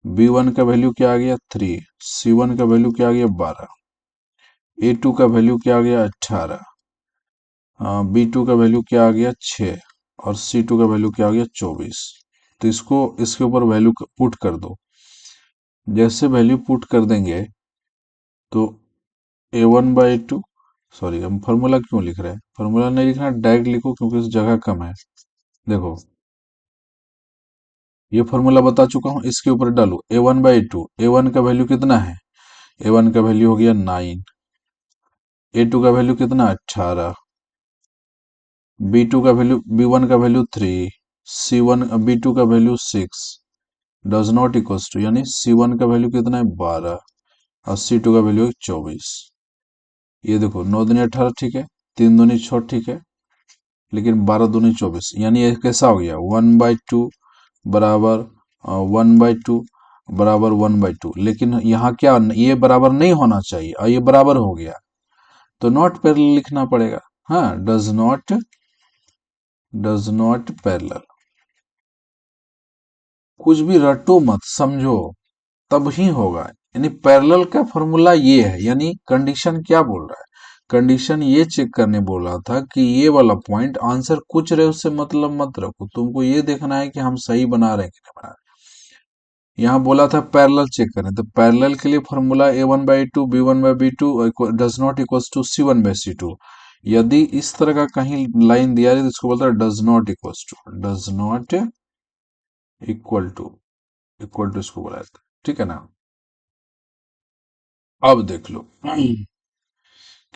B1 का वैल्यू क्या आ गया 3, C1 का वैल्यू क्या आ गया 12, A2 का वैल्यू क्या आ गया 18, B2 का वैल्यू क्या आ गया 6, और C2 का वैल्यू क्या आ गया 24। तो इसको इसके ऊपर वैल्यू पुट कर दो। जैसे वैल्यू पुट कर देंगे तो A1/A2, सॉरी हम फॉर्मूला क्यों लिख रहे हैं, फॉर्मूला नहीं लिखना, डायरेक्ट लिखो, क्योंकि इस जगह कम है। देखो, ये फॉर्मूला बता चुका हूं, इसके ऊपर डालो A1/A2। A1 का वैल्यू कितना है, A1 का वैल्यू हो गया 9, A2 का वैल्यू कितना 18, B2 का वैल्यू, B1 का वैल्यू 3, C1 B2 का value 6, does not equals to, यानी C1 का वैल्यू कितना है 12, और C2 का वैल्यू है 24। ये देखो 9 दूनी 18 ठीक है, 3 दूनी 6 ठीक है, लेकिन 12 दूनी 24, यानी ये कैसा हो गया 1/2 बराबर 1/2 बराबर 1/2। लेकिन यहाँ क्या, ये बराबर नहीं होना चाहिए और ये बराबर हो गया, तो नॉट पैरेलल लिखना पड़ेगा। हाँ, डज नॉट पैरेलल। कुछ भी रटो मत, समझो, तब ही होगा। यानी पैरेलल का फॉर्मूला ये है, यानी कंडीशन क्या बोल रहा है, कंडीशन ये चेक करने बोल रहा था कि ये वाला पॉइंट आंसर कुछ रहे उससे मतलब मत रखो, तुमको ये देखना है कि हम सही बना रहे हैं कि नहीं बना रहे। यहाँ बोला था पैरेलल चेक करें, तो पैरेलल के लिए formula A1/2 B1/B2 does not equals to C1/C2। यदि इस तरह का कहीं लाइन दिया है तो इसको बोलता है डज नॉट इक्वल टू इसको बोला जाता है, ठीक है ना। अब देख लो,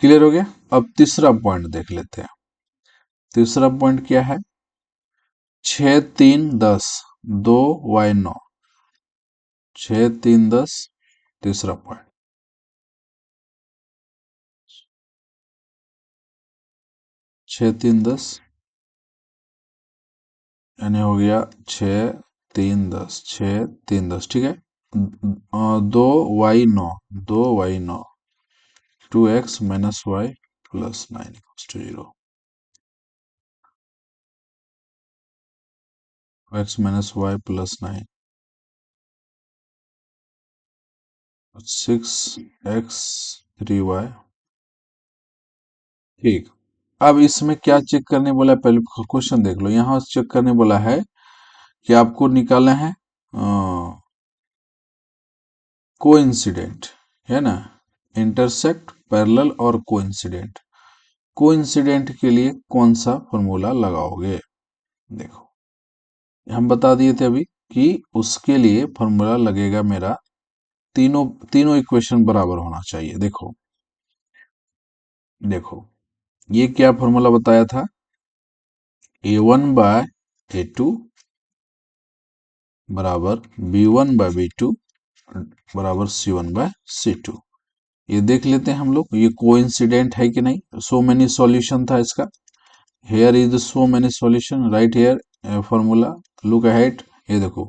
क्लियर हो गया। अब तीसरा पॉइंट देख लेते हैं। तीसरा पॉइंट क्या है, 6 3 10 2y9, 6 3 10, तीसरा पॉइंट। 6 3 10 यानी हो गया 6 3 10, 6 3 10 ठीक है। 2y9, 2y9, 2x minus y plus 9 = 0, x minus y plus 9, 6x 3y, ठीक। अब इसमें क्या चेक करने बोला है, पहले क्वेश्चन देख लो। यहाँ चेक करने बोला है कि आपको निकालना है कोइंसिडेंट, है ना, इंटरसेक्ट, पैरेलल और कोइंसिडेंट। कोइंसिडेंट के लिए कौन सा फॉर्मूला लगाओगे, देखो हम बता दिए थे अभी कि उसके लिए फॉर्मूला लगेगा मेरा, तीनों तीनों इक्वेशन बराबर होना चाहिए। देखो देखो ये क्या फॉर्मूला बताया था, A1/A2 बराबर B1/B2 बराबर C1/C2। ये देख लेते हैं हम लोग, ये कोइंसिडेंट है कि नहीं। सो मेनी सॉल्यूशन था इसका, here is so many solution, right here formula, look ahead. ये देखो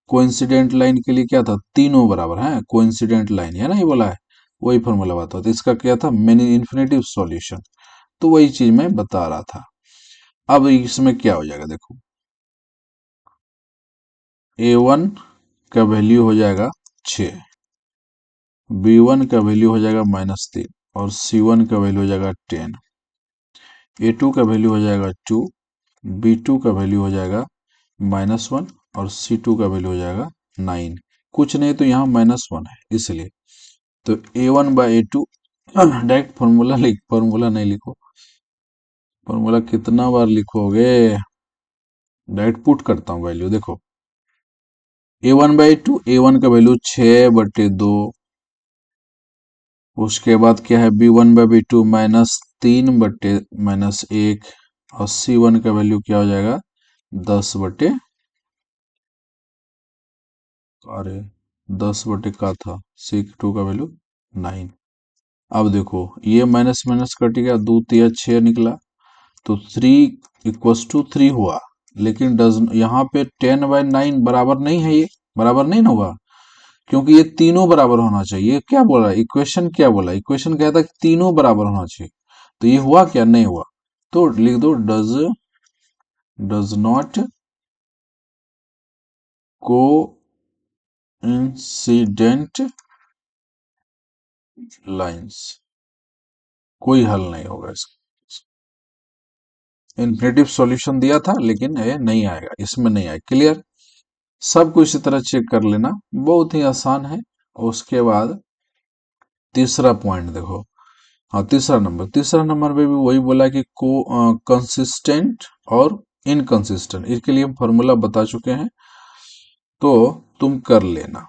कोइंसिडेंट लाइन के लिए क्या था, तीनों बराबर है, कोइंसिडेंट लाइन है ना, ये बोला है, वही फॉर्मूला बात होता है। इसका क्या था, मेनी इन्फिनेटिव सॉल्यूशन, तो वही चीज मैं बता रहा था। अब इसमें क्या हो जाएगा, देखो A1 का वैल्यू हो जाएगा 6, B1 का वैल्यू हो जाएगा -3 और C1 का वैल्यू हो जाएगा 10, A2 का वैल्यू हो जाएगा 2, B2 का वैल्यू हो जाएगा -1 और C2 का वैल्यू हो जाएगा 9। कुछ नहीं तो यहाँ -1 है इसलिए, तो A1/A2 डायरेक्ट फॉर्मूला नहीं लिखो, फॉर्मूला कितना बार लिखोगे, डायरेक्ट पुट करता हूँ वैल्यू। देखो A1/A2, A1 का वैल्यू 6/2, उसके बाद क्या है B1/B2 -3/-1 और C1 का वैल्यू क्या हो जाएगा 10/, अरे 10/, का था C2 का वैल्यू 9। अब देखो ये माइनस माइनस कट गया, 2 3 6 निकला, तो 3 = 3 हुआ। लेकिन डज यहाँ पे 10/9 बराबर नहीं है, ये बराबर नहीं ना हुआ, क्योंकि ये तीनों बराबर होना चाहिए। क्या बोल रहा है इक्वेशन, क्या बोला इक्वेशन, कहता है कि तीनों बराबर होना चाहिए, तो ये हुआ क्या, नहीं हुआ। तो लिख दो डज नॉट कोइंसिडेंट लाइंस, कोई हल नहीं होगा इसका। इन्फिनेटिव सॉल्यूशन दिया था लेकिन ये नहीं आएगा, इसमें नहीं आएगा। क्लियर, सब कुछ इसी तरह चेक कर लेना, बहुत ही आसान है। उसके बाद तीसरा पॉइंट देखो, हाँ तीसरा नंबर पे भी वही बोला कि कंसिस्टेंट और इनकंसिस्टेंट, इसके लिए हम फॉर्मूला बता चुके हैं, तो तुम कर लेना।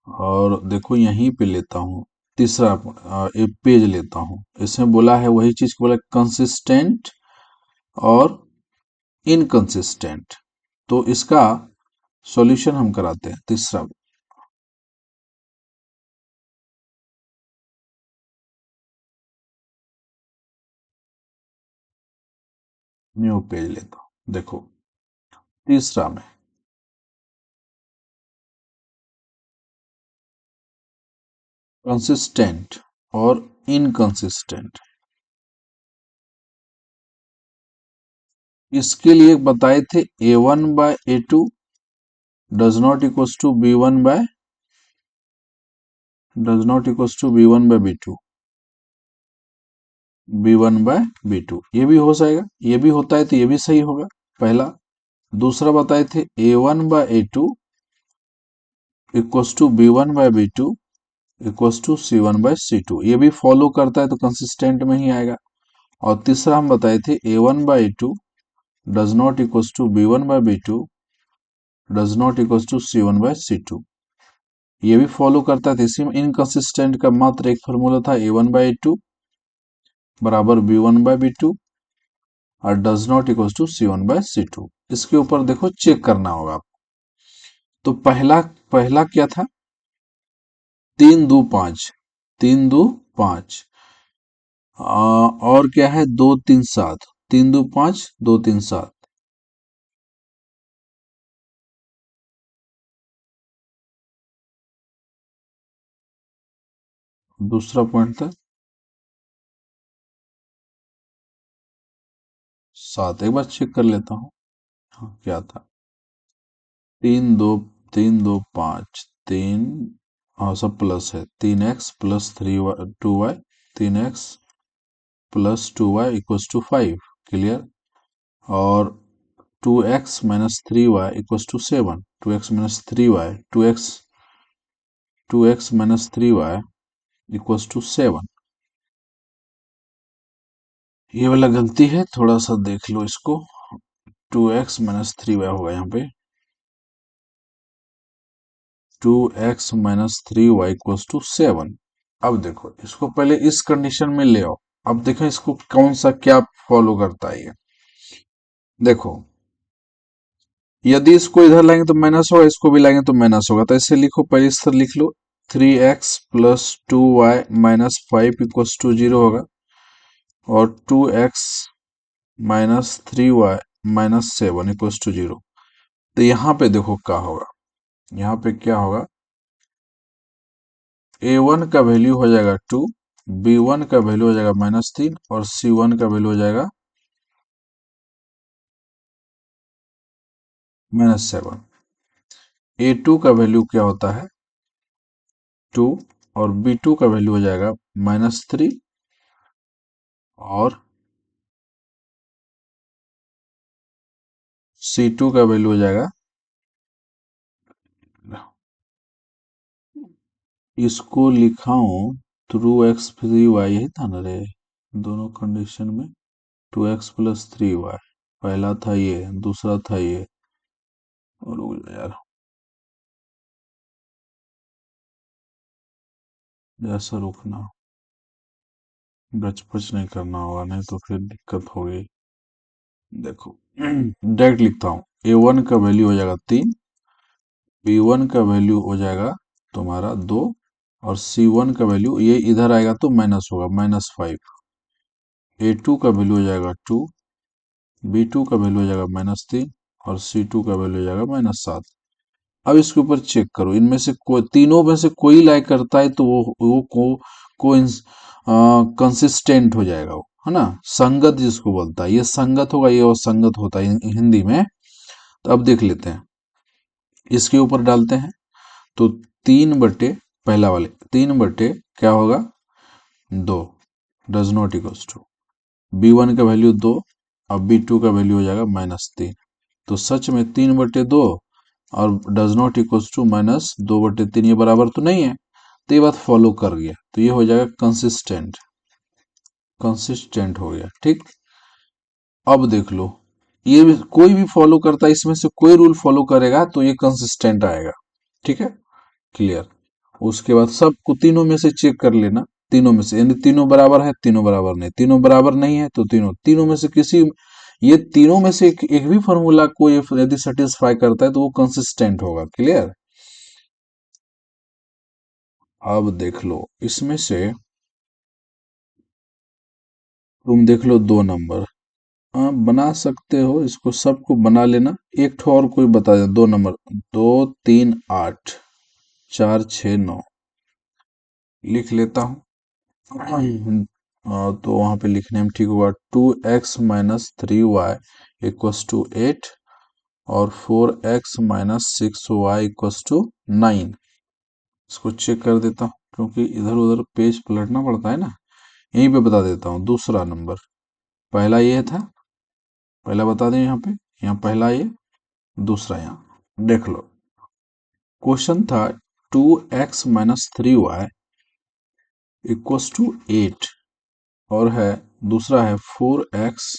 और देखो यहीं पे लेता हूँ, तीसरा एक पेज लेता हूँ, इसमें बोला है वही चीज को, बोला कंसिस्टेंट और इनकंसिस्टेंट। तो इसका सॉल्यूशन हम कराते हैं तीसरा। न्यू पेज लेता हूं, देखो तीसरा में कंसिस्टेंट और इनकंसिस्टेंट, इसके लिए बताए थे a1/a2 does not equals to b1/b2, b1/b2 ये भी हो जाएगा, ये भी होता है तो ये भी सही होगा पहला। दूसरा बताए थे a1/a2 equals to b1/b2 equals to c1/c2, ये भी फॉलो करता है तो कंसिस्टेंट में ही आएगा। और तीसरा हम बताए थे a1/a2 does not equals to b1/b2 does not equals to c1/c2, ये भी फॉलो करता है तो इसी में इनकंसिस्टेंट का मात्र एक फॉर्मूला था a1/a2 बराबर b1/b2 और does not equals to c1/c2। इसके ऊपर देखो चेक करना होगा आपको। तो पहला पहला क्या था, 3 2 5, 3 2 5, और क्या है 2 3 7, 3 2 5, 2 3 7, दूसरा पॉइंट था 7, एक बार चेक कर लेता हूँ। हाँ क्या था, 3 2 हाँ सब प्लस है, 3x + 2y, 3x + 2y equals to 5, clear. और 2x - 3y = 7, 2x - 3y, 2x - 3y = 7। ये वाला गलती है, थोड़ा सा देख लो इसको। 2x - 3y होगा यहाँ पे, 2x - 3y = 7। अब देखो इसको पहले इस कंडीशन में ले आओ। अब देखो इसको कौन सा क्या फॉलो करता है ये, देखो यदि इसको इधर लाएंगे तो माइनस होगा, इसको भी लाएंगे तो माइनस होगा, तो ऐसे लिखो, पहले इस तरह लिख लो, 3x + 2y - 5 = 0 होगा, और 2x - 3y - 7 = 0। तो यहाँ पे देखो क्या होगा, यहाँ पे क्या होगा, a1 का वैल्यू हो जाएगा 2, b1 का वैल्यू हो जाएगा -3 और c1 का वैल्यू हो जाएगा -7। a2 का वैल्यू क्या होता है 2, और b2 का वैल्यू हो जाएगा -3 और c2 का वैल्यू हो जाएगा, इसको लिखा हूं थ्रू x3y, यही था ना रे दोनों कंडीशन में, 2x + 3y, पहला था ये, दूसरा था ये, और रुक जा यार, जैसा रुकना, गचपच नहीं करना होगा नहीं तो फिर दिक्कत होगी। देखो डायरेक्ट लिखता हूँ, a1 का वैल्यू हो जाएगा 3, b1 का वैल्यू हो जाएगा तुम्हारा 2, और c1 का वैल्यू ये इधर आएगा तो माइनस होगा -5, a2 का वैल्यू हो जाएगा 2, b2 का वैल्यू हो जाएगा -3 और c2 का वैल्यू हो जाएगा -7। अब इसके ऊपर चेक करो, इनमें से कोई तीनों में से कोई लाइक करता है तो वो को कंसिस्टेंट हो जाएगा वो, है ना, संगत जिसको बोलता है, ये संगत होगा, ये असंगत होता है हिंदी में। तो अब देख लेते हैं, इसके ऊपर डालते हैं, तो 3 बटे पहला वाले 3 बटे क्या होगा 2, does not equals to b1 का वैल्यू 2 और b2 का वैल्यू हो जाएगा -3। तो सच में 3/2 और डज नॉट इक्वल्स टू -2/3, ये बराबर तो नहीं है, तो ये बात फॉलो कर गया, तो ये हो जाएगा कंसिस्टेंट, कंसिस्टेंट हो गया, ठीक। अब देख लो, ये भी कोई भी फॉलो करता है, इसमें से कोई रूल फॉलो करेगा तो ये कंसिस्टेंट आएगा, ठीक है, क्लियर। उसके बाद सबको तीनों में से चेक कर लेना, तीनों में से, यानी तीनों बराबर है, तीनों बराबर नहीं, तीनों बराबर नहीं है तो तीनों तीनों में से किसी ये तीनों में से एक भी फॉर्मूला को यदि सेटिस्फाई करता है तो वो कंसिस्टेंट होगा। क्लियर? अब देख लो इसमें से, तुम देख लो 2 नंबर। हाँ बना सकते हो इसको, सबको बना लेना। एक ठो और कोई बता दे 2 नंबर। 2 3 8 4 6 9 लिख लेता हूँ। तो वहां पे लिखने में ठीक होगा। 2x - 3y = 8 और 4x - 6y = 9। इसको चेक कर देता हूँ क्योंकि इधर उधर पेज पलटना पड़ता है ना। यहीं पे बता देता हूँ। दूसरा नंबर, पहला ये था, पहला बता दें यहाँ पे, यहाँ पहला ये, दूसरा यहाँ देख लो। क्वेश्चन था 2x - 3y = 8 और है दूसरा है 4x -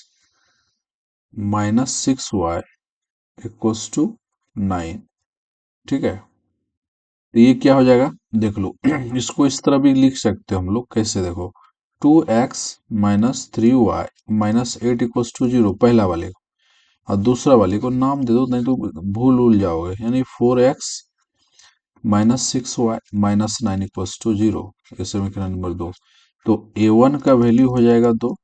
6y = 9। ठीक है, तो ये क्या हो जाएगा देख लो। इसको इस तरह भी लिख सकते हो हम लोग। कैसे? देखो, 2x - 3y - 8 = 0 पहला वाले को, और दूसरा वाले को नाम दे दो, नहीं तो भूल भूल जाओगे। यानी 4x - 6y - 9 = 0। ये समीकरण नंबर 2। तो a1 का वैल्यू हो जाएगा 2,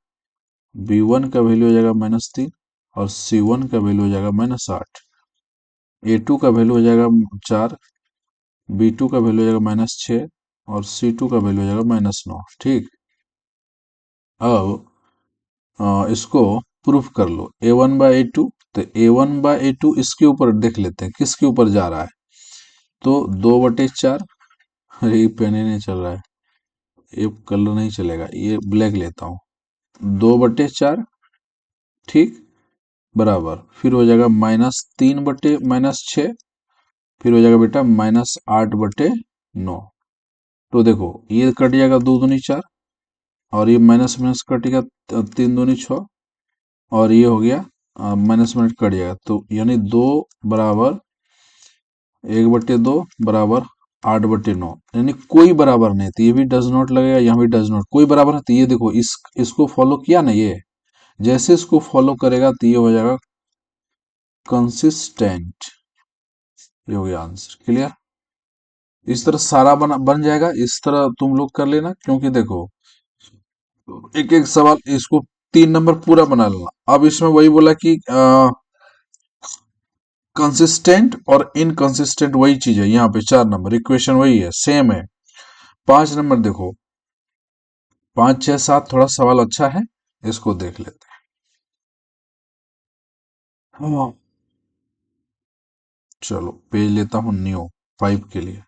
b1 का वैल्यू हो जाएगा -3 और c1 का वैल्यू हो जाएगा -8। a2 का वैल्यू हो जाएगा 4, b2 का वैल्यू हो जाएगा -6 और c2 का वैल्यू हो जाएगा -9। ठीक, अब इसको प्रूफ कर लो। a1/a2, तो a1/a2 इसके ऊपर देख लेते हैं किसके ऊपर जा रहा है। तो 2/4, अरे ये पेन ही नहीं चल रहा है, ये कलर नहीं चलेगा, ये ब्लैक लेता हूँ। 2/4, ठीक, बराबर फिर हो जाएगा -3/-6, फिर हो जाएगा बेटा -8/9। तो देखो ये कट जाएगा 2 दूनी 4 और ये माइनस माइनस कटेगा 3 दूनी 6 और ये हो गया माइनस माइनस कट जाएगा। तो यानी 2 बराबर 1/2 बराबर 8/9, यानी कोई बराबर नहीं। तो ये भी डज नॉट लगेगा, यहाँ भी डज नॉट, कोई बराबर नहीं। तो ये देखो इसको फॉलो किया ना, ये जैसे इसको फॉलो करेगा तो ये हो जाएगा कंसिस्टेंट। ये हो गया आंसर। क्लियर? इस तरह सारा बन जाएगा। इस तरह तुम लोग कर लेना, क्योंकि देखो एक एक सवाल, इसको 3 नंबर पूरा बना लेना। अब इसमें वही बोला कि कंसिस्टेंट और इनकंसिस्टेंट वही चीज है। यहाँ पे 4 नंबर इक्वेशन वही है, सेम है। 5 नंबर देखो, 5 6 7 थोड़ा सवाल अच्छा है, इसको देख लेते हैं। हाँ, चलो पेज लेता हूँ न्यू 5 के लिए।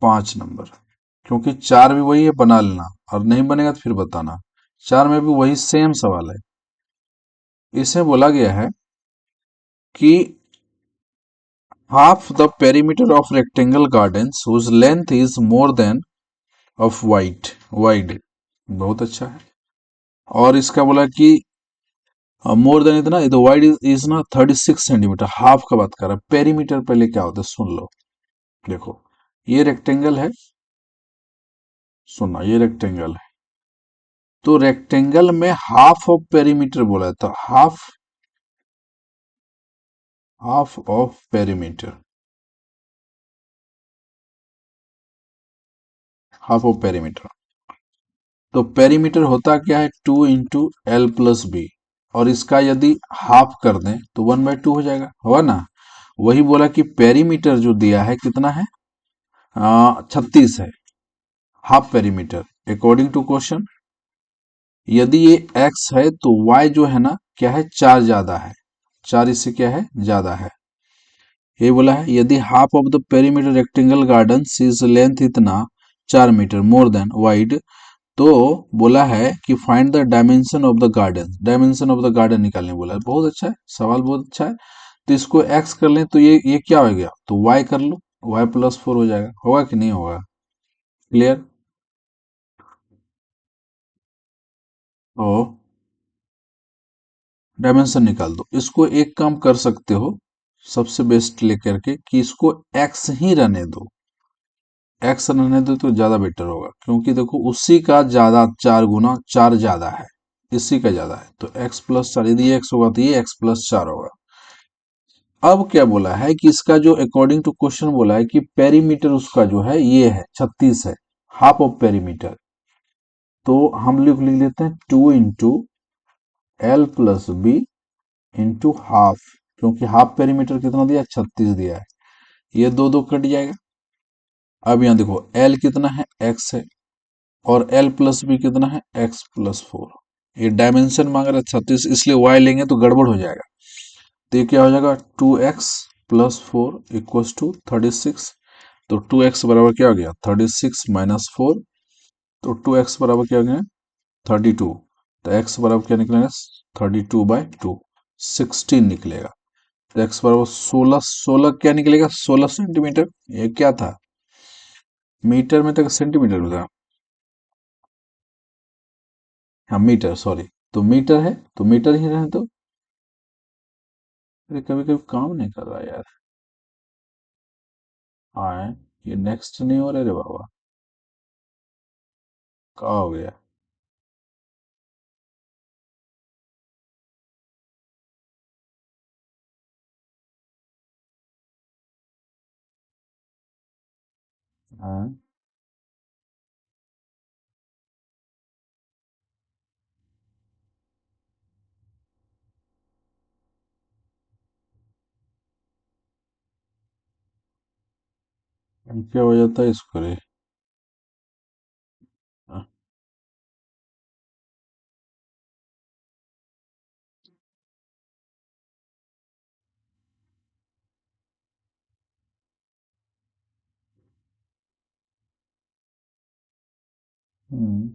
5 नंबर, क्योंकि 4 भी वही है, बना लेना, और नहीं बनेगा तो फिर बताना। 4 में भी वही सेम सवाल है। इसमें बोला गया है कि half the perimeter of rectangle gardens whose length is more than of wide। बहुत अच्छा है। और इसका बोला कि मोर देन इतना, ये तो वाइड इज ना 36 सेंटीमीटर। हाफ का बात कर रहा है। पेरीमीटर पहले क्या होता है सुन लो। देखो ये रेक्टेंगल है, सुनना, ये रेक्टेंगल है, तो रेक्टेंगल में हाफ ऑफ पेरीमीटर बोला है। तो half of perimeter, half of perimeter. तो पेरीमीटर होता क्या है 2 × L + B, और इसका यदि हाफ कर दें तो 1/2 हो जाएगा, होगा ना। वही बोला कि पेरीमीटर जो दिया है कितना है, 36 है, half perimeter according to question. यदि ये x है तो y जो है ना क्या है, 4 ज्यादा है, 4 इससे क्या है, ज्यादा है। ये बोला है यदि half of the perimeter rectangle garden is length इतना 4 मीटर मोर देन वाइड, तो बोला है कि find the dimension of the garden. Dimension of the garden निकालने बोला है। बहुत अच्छा है सवाल, बहुत अच्छा है। तो इसको x कर लें तो ये क्या हो गया, तो y कर लो, y + 4 हो जाएगा। होगा कि नहीं होगा? क्लियर? तो डायमेंशन निकाल दो। इसको एक काम कर सकते हो, सबसे बेस्ट लेकर के, कि इसको x ही रहने दो। x रहने दो तो ज्यादा बेटर होगा, क्योंकि देखो उसी का ज्यादा 4 गुना 4 ज्यादा है। इसी का ज्यादा है, तो x प्लस 4, यदि ये x होगा तो ये x प्लस 4 होगा। अब क्या बोला है कि इसका जो अकॉर्डिंग टू क्वेश्चन बोला है कि पेरीमीटर उसका जो है ये है 36 है, हाफ ऑफ पेरीमीटर। तो हम लिख लेते हैं 2 × L + B इंटू हाफ, क्योंकि हाफ पेरीमीटर कितना दिया, 36 दिया है। ये दो दो कट जाएगा। अब यहाँ देखो L कितना है, x है, और L + B कितना है, x + 4। ये डायमेंशन मांग रहा है 36, इसलिए y लेंगे तो गड़बड़ हो जाएगा। तो ये क्या हो जाएगा, 2x + 4 = 36। तो 2x बराबर क्या हो गया, 36 - 4। तो 2x बराबर क्या हो गया, 32। तो x बराबर क्या निकलेगा, 32/2, 16 निकलेगा। तो x बराबर 16, 16 क्या निकलेगा, 16 सेंटीमीटर। ये क्या था, मीटर में तक सेंटीमीटर में था, हाँ मीटर, सॉरी। तो मीटर है तो मीटर ही रहे। तो अरे कभी कभी काम नहीं कर रहा यार। हाँ, ये नेक्स्ट नहीं हो रहा रे बाबा, क्या हो गया। हाँ, क्या हो जाता है इसको रे। हाँ, हम्म,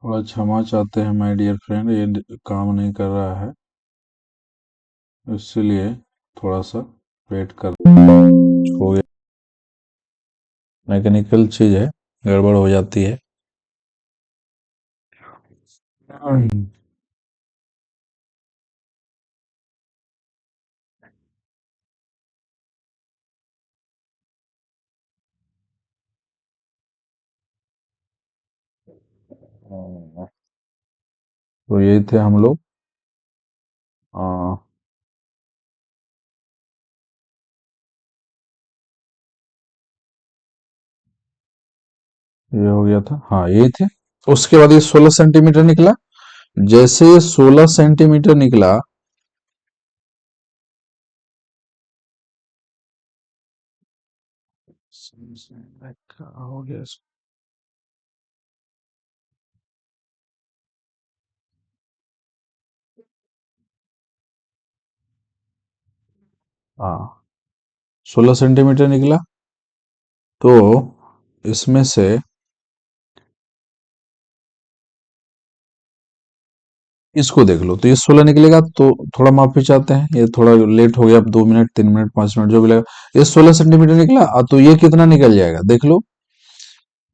थोड़ा क्षमा चाहते हैं माय डियर फ्रेंड, ये काम नहीं कर रहा है, इसलिए थोड़ा सा वेट कर, हो गया, मैकेनिकल चीज है, गड़बड़ हो जाती है। हम्म, तो यही थे हम लोग। आ, ये हो गया था, हाँ यही थे। उसके बाद ये 16 सेंटीमीटर निकला। जैसे ये 16 सेंटीमीटर निकला, हो गया हाँ, 16 सेंटीमीटर निकला। तो इसमें से इसको देख लो, तो ये 16 निकलेगा, तो थोड़ा माफी चाहते हैं, ये थोड़ा लेट हो गया, अब 2 मिनट 3 मिनट 5 मिनट जो भी लगा। ये 16 सेंटीमीटर निकला, तो ये कितना निकल जाएगा देख लो।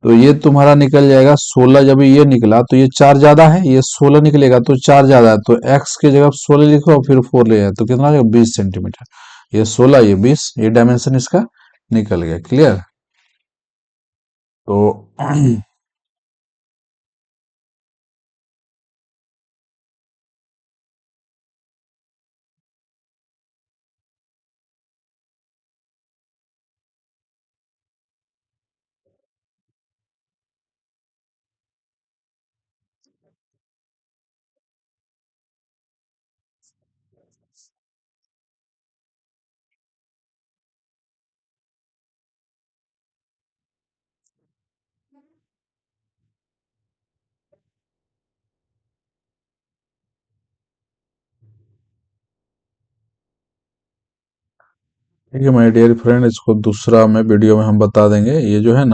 तो ये तुम्हारा निकल जाएगा 16, जब ये निकला तो ये 4 ज्यादा है, ये 16 निकलेगा तो 4 ज्यादा है, तो x की जगह 16 लिखो और फिर 4 ले जाए, तो कितना आ जाएगा, 20 सेंटीमीटर। ये 16, ये 20, ये डायमेंशन इसका निकल गया। क्लियर। तो ठीक है माय डियर फ्रेंड, इसको दूसरा में वीडियो में हम बता देंगे। ये जो है ना